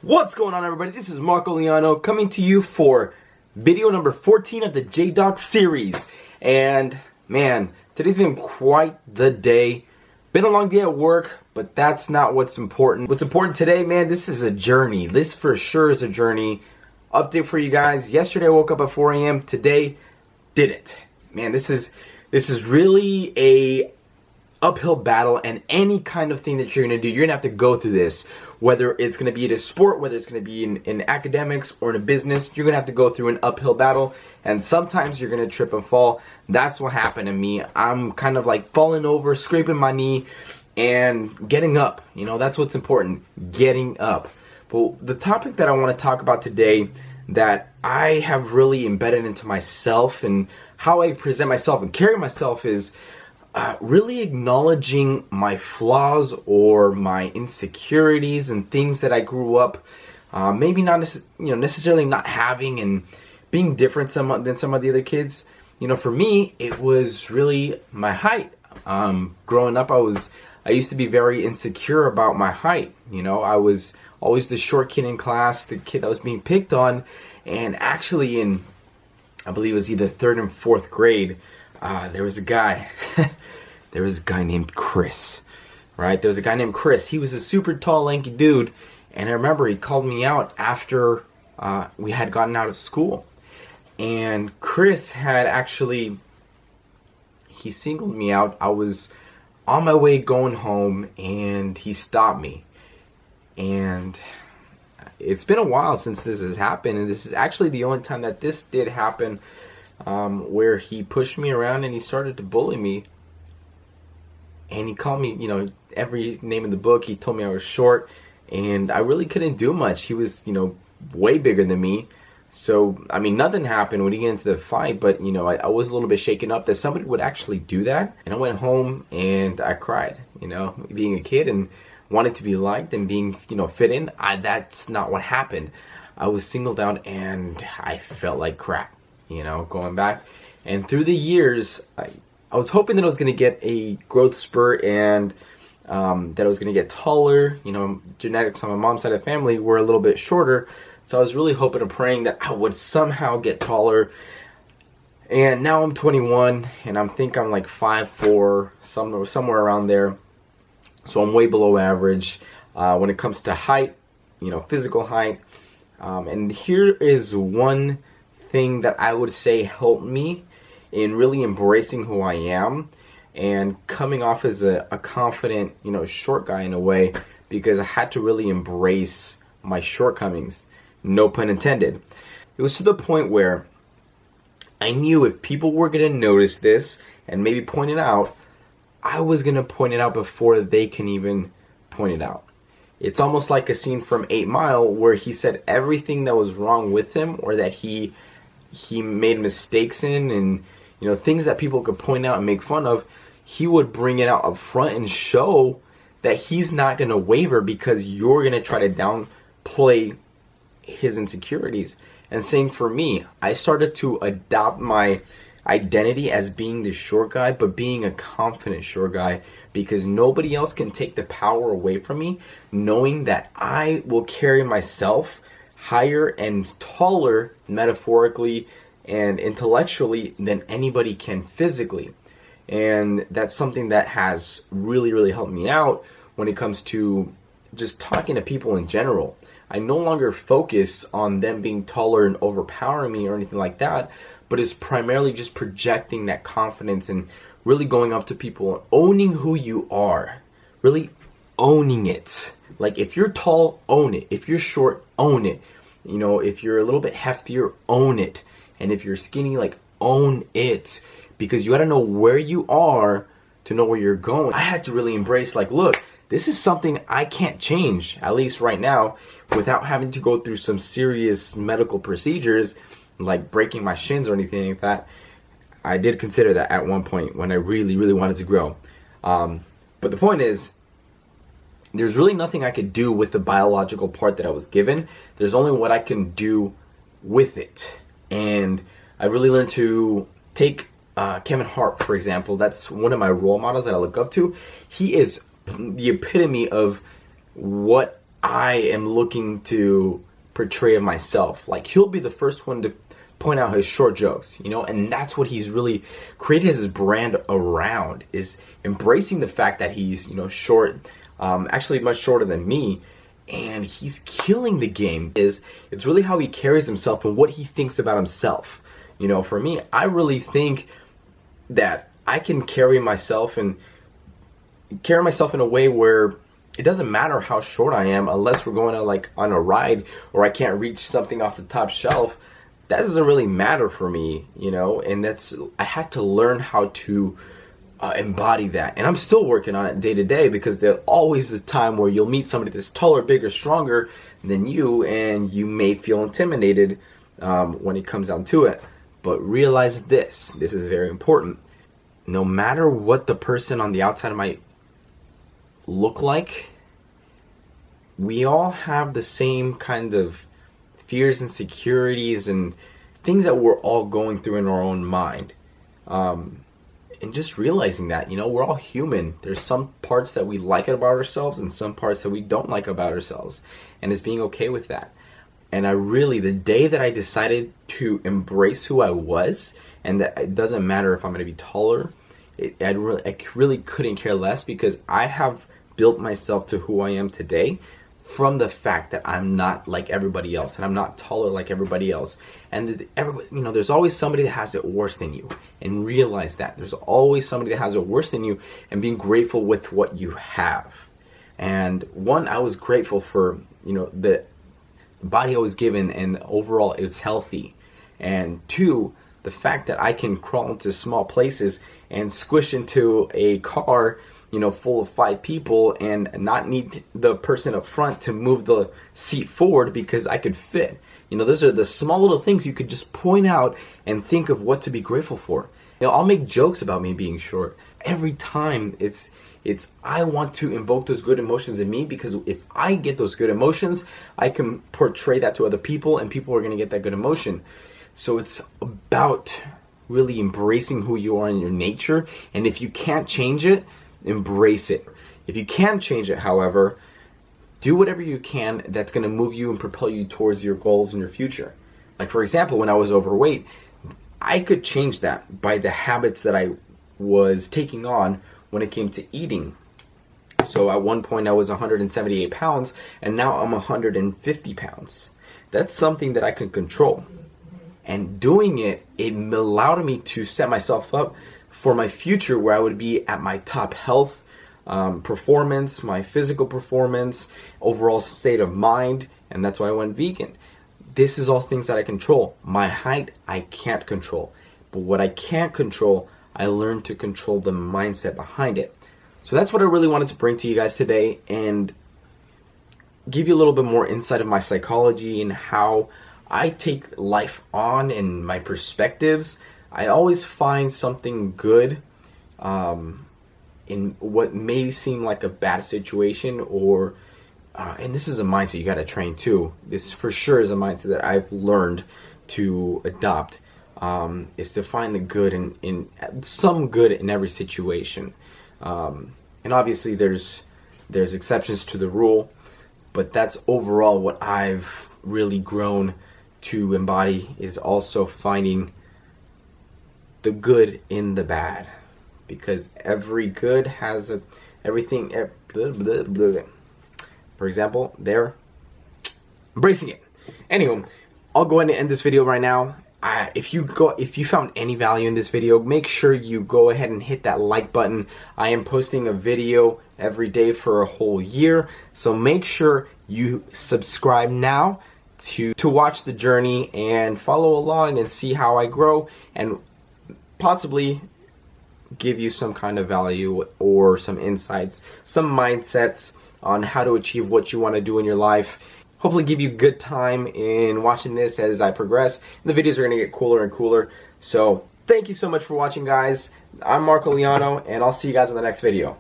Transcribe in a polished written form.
What's going on, everybody? This is Marco Liano coming to you for video number 14 of the JDOC series. And man, today's been quite the day. Been a long day at work, but that's not what's important. What's important today, man, this is a journey. This for sure is a journey. Update for you guys. Yesterday I woke up at 4 a.m. Today, didn't. Man, this is really a uphill battle, and any kind of thing that you're going to do, you're going to have to go through this. Whether it's going to be in a sport, whether it's going to be in academics or in a business, you're going to have to go through an uphill battle, and sometimes you're going to trip and fall. That's what happened to me. I'm kind of like falling over, scraping my knee, and getting up. You know, that's what's important, getting up. But the topic that I want to talk about today that I have really embedded into myself and how I present myself and carry myself is really acknowledging my flaws or my insecurities and things that I grew up maybe not necessarily not having, and being different than some of the other kids. You know, for me, it was really my height. Growing up, I used to be very insecure about my height. You know, I was always the short kid in class, the kid that was being picked on. And actually in, I believe it was either 3rd and 4th grade, there was a guy named Chris, right? There was a guy named Chris. He was a super tall, lanky dude. And I remember he called me out after we had gotten out of school. And Chris had actually, he singled me out. I was on my way going home and he stopped me. And it's been a while since this has happened. And this is actually the only time that this did happen, where he pushed me around and he started to bully me. And he called me, you know, every name in the book. He told me I was short, and I really couldn't do much. He was, you know, way bigger than me. So, I mean, nothing happened when he got into the fight, but, you know, I was a little bit shaken up that somebody would actually do that. And I went home and I cried, you know, being a kid and wanted to be liked and being, you know, fit in. That's not what happened. I was singled out and I felt like crap, you know, going back. And through the years, I was hoping that I was going to get a growth spurt and that I was going to get taller. You know, genetics on my mom's side of the family were a little bit shorter. So I was really hoping and praying that I would somehow get taller. And now I'm 21 and I think I'm like 5'4", somewhere around there. So I'm way below average when it comes to height, you know, physical height. And here is one thing that I would say helped me in really embracing who I am and coming off as a confident, you know, short guy in a way, because I had to really embrace my shortcomings, no pun intended. It was to the point where I knew if people were going to notice this and maybe point it out, I was going to point it out before they can even point it out. It's almost like a scene from 8 Mile where he said everything that was wrong with him or that he made mistakes in, and you know, things that people could point out and make fun of, he would bring it out up front and show that he's not going to waver because you're going to try to downplay his insecurities. And same for me. I started to adopt my identity as being the short guy, but being a confident short guy, because nobody else can take the power away from me, knowing that I will carry myself higher and taller, metaphorically and intellectually, than anybody can physically. And that's something that has really, really helped me out when it comes to just talking to people in general. I no longer focus on them being taller and overpowering me or anything like that, but it's primarily just projecting that confidence and really going up to people and owning who you are. Really owning it. Like, if you're tall, own it. If you're short, own it. You know, if you're a little bit heftier, own it. And if you're skinny, like, own it. Because you gotta know where you are to know where you're going. I had to really embrace, like, look, this is something I can't change, at least right now, without having to go through some serious medical procedures, like breaking my shins or anything like that. I did consider that at one point when I really, really wanted to grow. But the point is, there's really nothing I could do with the biological part that I was given. There's only what I can do with it. And I really learned to take Kevin Hart, for example. That's one of my role models that I look up to. He is the epitome of what I am looking to portray of myself. Like, he'll be the first one to point out his short jokes, you know, and that's what he's really created his brand around, is embracing the fact that he's, you know, short, actually much shorter than me, and he's killing the game. It's really how he carries himself and what he thinks about himself. You know, for me, I really think that I can carry myself in a way where it doesn't matter how short I am, unless we're going on a ride or I can't reach something off the top shelf. That doesn't really matter for me, you know, and I had to learn how to embody that. And I'm still working on it day to day, because there's always the time where you'll meet somebody that's taller, bigger, stronger than you, and you may feel intimidated when it comes down to it. But realize this is very important. No matter what the person on the outside might look like, we all have the same kind of fears, insecurities, and things that we're all going through in our own mind. And just realizing that, you know, we're all human. There's some parts that we like about ourselves and some parts that we don't like about ourselves. And it's being okay with that. And the day that I decided to embrace who I was, and that it doesn't matter if I'm going to be taller, I really couldn't care less, because I have built myself to who I am today from the fact that I'm not like everybody else, and I'm not taller like everybody else. And everybody, you know, there's always somebody that has it worse than you, and realize that there's always somebody that has it worse than you, and being grateful with what you have. And one, I was grateful for, you know, the body I was given, and overall it's healthy. And two, the fact that I can crawl into small places and squish into a car, you know, full of 5 people, and not need the person up front to move the seat forward because I could fit. You know, those are the small little things you could just point out and think of what to be grateful for. You know, I'll make jokes about me being short. Every time it's I want to invoke those good emotions in me, because if I get those good emotions, I can portray that to other people, and people are going to get that good emotion. So it's about really embracing who you are in your nature, and if you can't change it, embrace it. If you can change it, however, do whatever you can that's going to move you and propel you towards your goals in your future. Like, for example, when I was overweight, I could change that by the habits that I was taking on when it came to eating. So at one point I was 178 pounds, and now I'm 150 pounds. That's something that I can control. And doing it allowed me to set myself up for my future, where I would be at my top health, performance, my physical performance, overall state of mind, and that's why I went vegan. This is all things that I control. My height, I can't control. But what I can't control, I learned to control the mindset behind it. So that's what I really wanted to bring to you guys today, and give you a little bit more insight of my psychology and how I take life on and my perspectives. I always find something good in what may seem like a bad situation, or and this is a mindset you got to train too. This for sure is a mindset that I've learned to adopt, is to find the good in some good in every situation. And obviously there's exceptions to the rule, but that's overall what I've really grown to embody, is also finding the good in the bad, because every good has everything. For example, they're embracing it. Anyway, I'll go ahead and end this video right now. If you found any value in this video, make sure you go ahead and hit that like button. I am posting a video every day for a whole year, so make sure you subscribe now to watch the journey and follow along and see how I grow, and possibly give you some kind of value or some insights, some mindsets on how to achieve what you want to do in your life. Hopefully give you good time in watching this as I progress. The videos are going to get cooler and cooler. So thank you so much for watching, guys. I'm Marco Liano, and I'll see you guys in the next video.